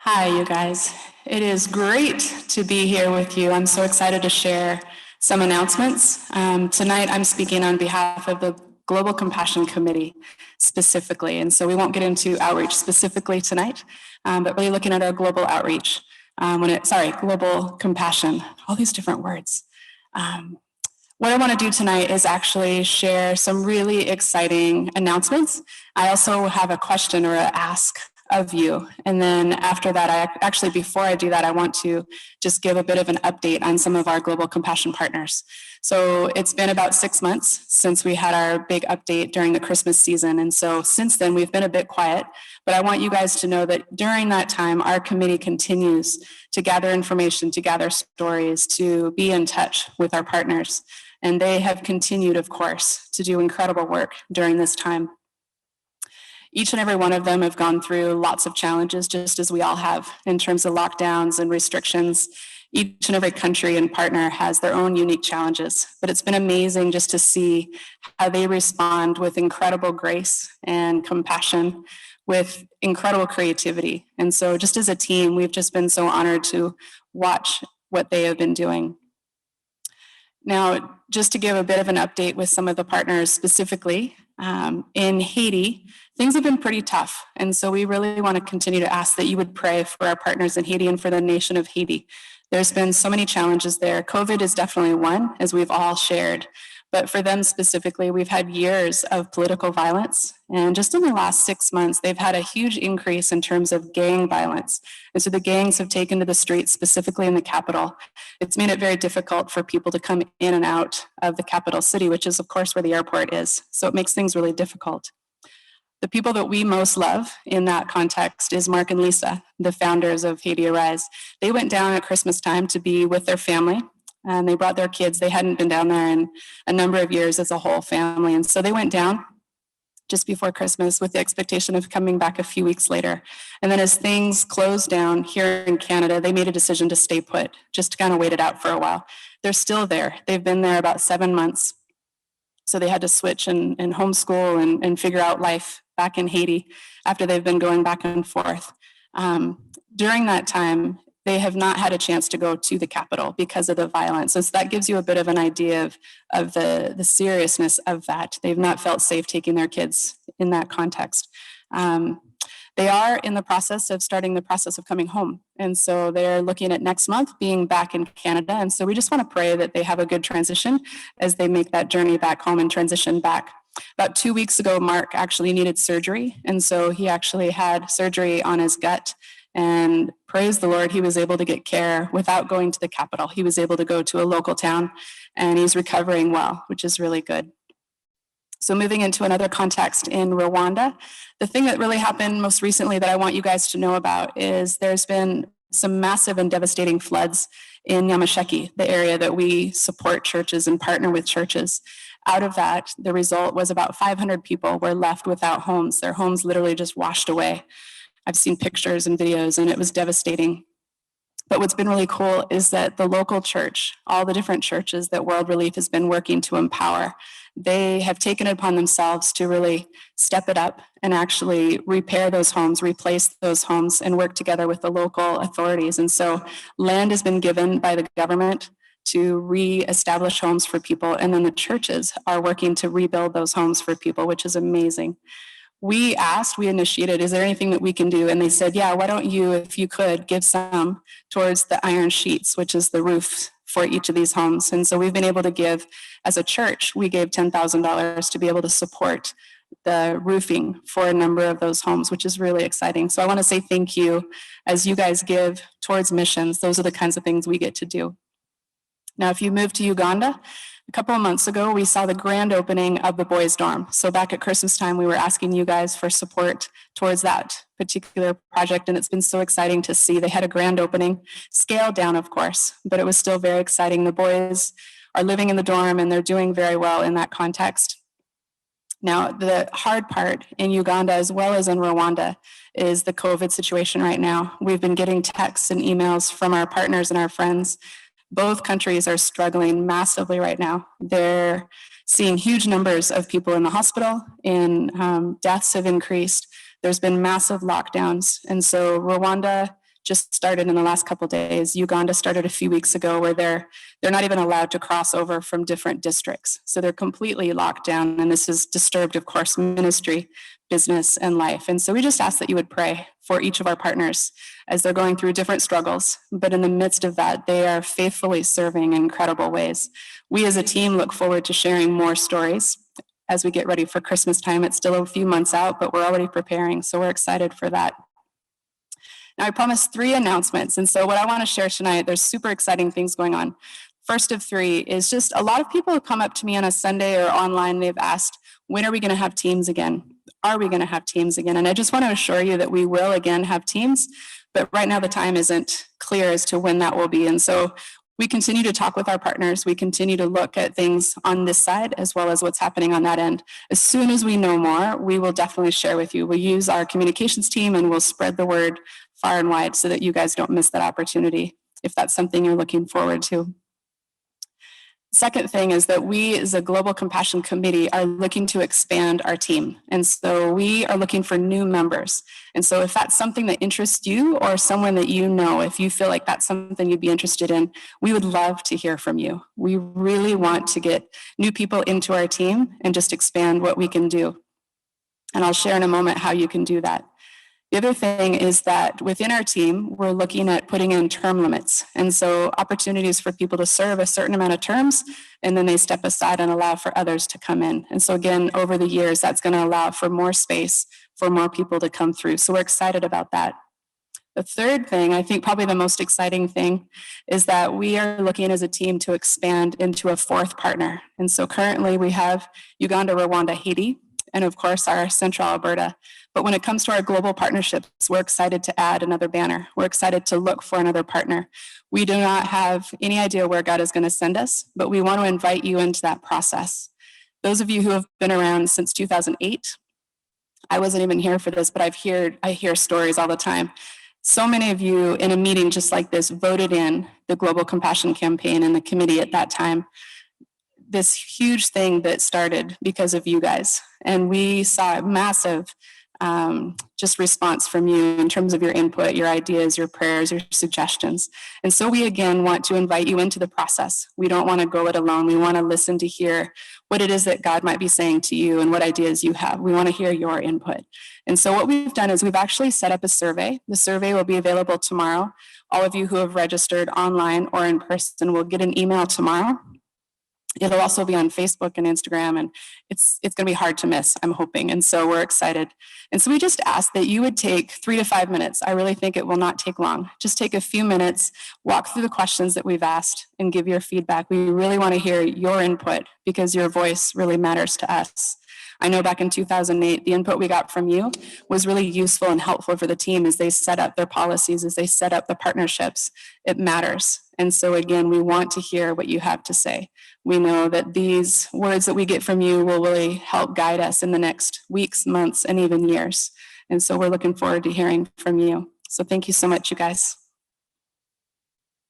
Hi, you guys. It is great to be here with you. I'm so excited to share some announcements. Tonight, I'm speaking on behalf of the Global Compassion Committee specifically. And so we won't get into outreach specifically tonight, but really looking at our global outreach. Global compassion, all these different words. What I want to do tonight is actually share some really exciting announcements. I also have a question or an ask of you. And then after that, before I do that, I want to just give a bit of an update on some of our global compassion partners. So it's been about 6 months since we had our big update during the Christmas season. And so since then, we've been a bit quiet, but I want you guys to know that during that time, our committee continues to gather information, to gather stories, to be in touch with our partners. And they have continued, of course, to do incredible work during this time. Each and every one of them have gone through lots of challenges, just as we all have, in terms of lockdowns and restrictions. Each and every country and partner has their own unique challenges, but it's been amazing just to see how they respond with incredible grace and compassion, with incredible creativity. And so just as a team, we've just been so honored to watch what they have been doing. Now, just to give a bit of an update with some of the partners specifically, in Haiti, things have been pretty tough. And so we really want to continue to ask that you would pray for our partners in Haiti and for the nation of Haiti. There's been so many challenges there. COVID is definitely one, as we've all shared. But for them specifically, we've had years of political violence. And just in the last 6 months, they've had a huge increase in terms of gang violence. And so the gangs have taken to the streets, specifically in the capital. It's made it very difficult for people to come in and out of the capital city, which is, of course, where the airport is. So it makes things really difficult. The people that we most love in that context is Mark and Lisa, the founders of Haiti Arise. They went down at Christmas time to be with their family. And they brought their kids. They hadn't been down there in a number of years as a whole family. And so they went down just before Christmas with the expectation of coming back a few weeks later. And then as things closed down here in Canada, they made a decision to stay put, just to kind of wait it out for a while. They're still there. They've been there about 7 months. So they had to switch and homeschool and figure out life back in Haiti after they've been going back and forth. During that time, they have not had a chance to go to the capital because of the violence. So that gives you a bit of an idea of the seriousness of that. They've not felt safe taking their kids in that context. They are in the process of starting the process of coming home. And so they're looking at next month being back in Canada. And so we just want to pray that they have a good transition as they make that journey back home and transition back. About 2 weeks ago, Mark actually needed surgery. And so he actually had surgery on his gut. And praise the Lord, he was able to get care without going to the capital. He was able to go to a local town, and he's recovering well, which is really good. So moving into another context in Rwanda, the thing that really happened most recently that I want you guys to know about is there's been some massive and devastating floods in Nyamasheke, the area that we support churches and partner with churches. Out of that, the result was about 500 people were left without homes. Their homes literally just washed away. I've seen pictures and videos, and it was devastating. But what's been really cool is that the local church, all the different churches that World Relief has been working to empower, they have taken it upon themselves to really step it up and actually repair those homes, replace those homes, and work together with the local authorities. And so land has been given by the government to reestablish homes for people, and then the churches are working to rebuild those homes for people, which is amazing. We initiated, is there anything that we can do? And they said, yeah, why don't you, if you could, give some towards the iron sheets, which is the roof for each of these homes. And so we've been able to give, as a church, we gave $10,000 to be able to support the roofing for a number of those homes, which is really exciting. So I want to say thank you as you guys give towards missions. Those are the kinds of things we get to do. Now, if you move to Uganda, a couple of months ago, we saw the grand opening of the boys' dorm. So back at Christmas time, we were asking you guys for support towards that particular project, and it's been so exciting to see. They had a grand opening, scaled down, of course, but it was still very exciting. The boys are living in the dorm, and they're doing very well in that context. Now, the hard part in Uganda, as well as in Rwanda, is the COVID situation right now. We've been getting texts and emails from our partners and our friends. Both countries are struggling massively right now. They're seeing huge numbers of people in the hospital, and deaths have increased. There's been massive lockdowns. And so Rwanda just started in the last couple of days. Uganda started a few weeks ago where they're not even allowed to cross over from different districts. So they're completely locked down, and this has disturbed, of course, ministry, business, and life. And so we just ask that you would pray for each of our partners as they're going through different struggles, but in the midst of that, they are faithfully serving in incredible ways. We as a team look forward to sharing more stories as we get ready for Christmas time. It's still a few months out, but we're already preparing, so we're excited for that. Now, I promised 3 announcements, and so what I want to share tonight, there's super exciting things going on. First of 3 is just a lot of people have come up to me on a Sunday or online, they've asked, when are we going to have teams again? Are we going to have teams again? And I just want to assure you that we will again have teams, but right now the time isn't clear as to when that will be. And so we continue to talk with our partners. We continue to look at things on this side as well as what's happening on that end. As soon as we know more, we will definitely share with you. We'll use our communications team and we'll spread the word far and wide so that you guys don't miss that opportunity if that's something you're looking forward to. Second thing is that we as a Global Compassion Committee are looking to expand our team. And so we are looking for new members. And so if that's something that interests you or someone that you know, if you feel like that's something you'd be interested in, we would love to hear from you. We really want to get new people into our team and just expand what we can do. And I'll share in a moment how you can do that. The other thing is that within our team, we're looking at putting in term limits. And so opportunities for people to serve a certain amount of terms, and then they step aside and allow for others to come in. And so again, over the years, that's going to allow for more space for more people to come through. So we're excited about that. The third thing, I think probably the most exciting thing, is that we are looking as a team to expand into a 4th partner. And so currently we have Uganda, Rwanda, Haiti, and of course our Central Alberta. But when it comes to our global partnerships, we're excited to add another banner. We're excited to look for another partner. We do not have any idea where God is going to send us, but we want to invite you into that process. Those of you who have been around since 2008, I wasn't even here for this, but I hear stories all the time. So many of you in a meeting just like this voted in the Global Compassion Campaign and the committee at that time. This huge thing that started because of you guys. And we saw a massive just response from you in terms of your input, your ideas, your prayers, your suggestions. And so we again want to invite you into the process. We don't want to go it alone. We want to listen to hear what it is that God might be saying to you and what ideas you have. We want to hear your input. And so what we've done is we've actually set up a survey. The survey will be available tomorrow. All of you who have registered online or in person will get an email tomorrow. It'll also be on Facebook and Instagram, and it's going to be hard to miss, I'm hoping. And so we're excited. And so we just ask that you would take 3 to 5 minutes. I really think it will not take long. Just take a few minutes, walk through the questions that we've asked, and give your feedback. We really want to hear your input because your voice really matters to us. I know back in 2008, the input we got from you was really useful and helpful for the team as they set up their policies, as they set up the partnerships. It matters. And so again, we want to hear what you have to say. We know that these words that we get from you will really help guide us in the next weeks, months, and even years. And so we're looking forward to hearing from you. So thank you so much, you guys.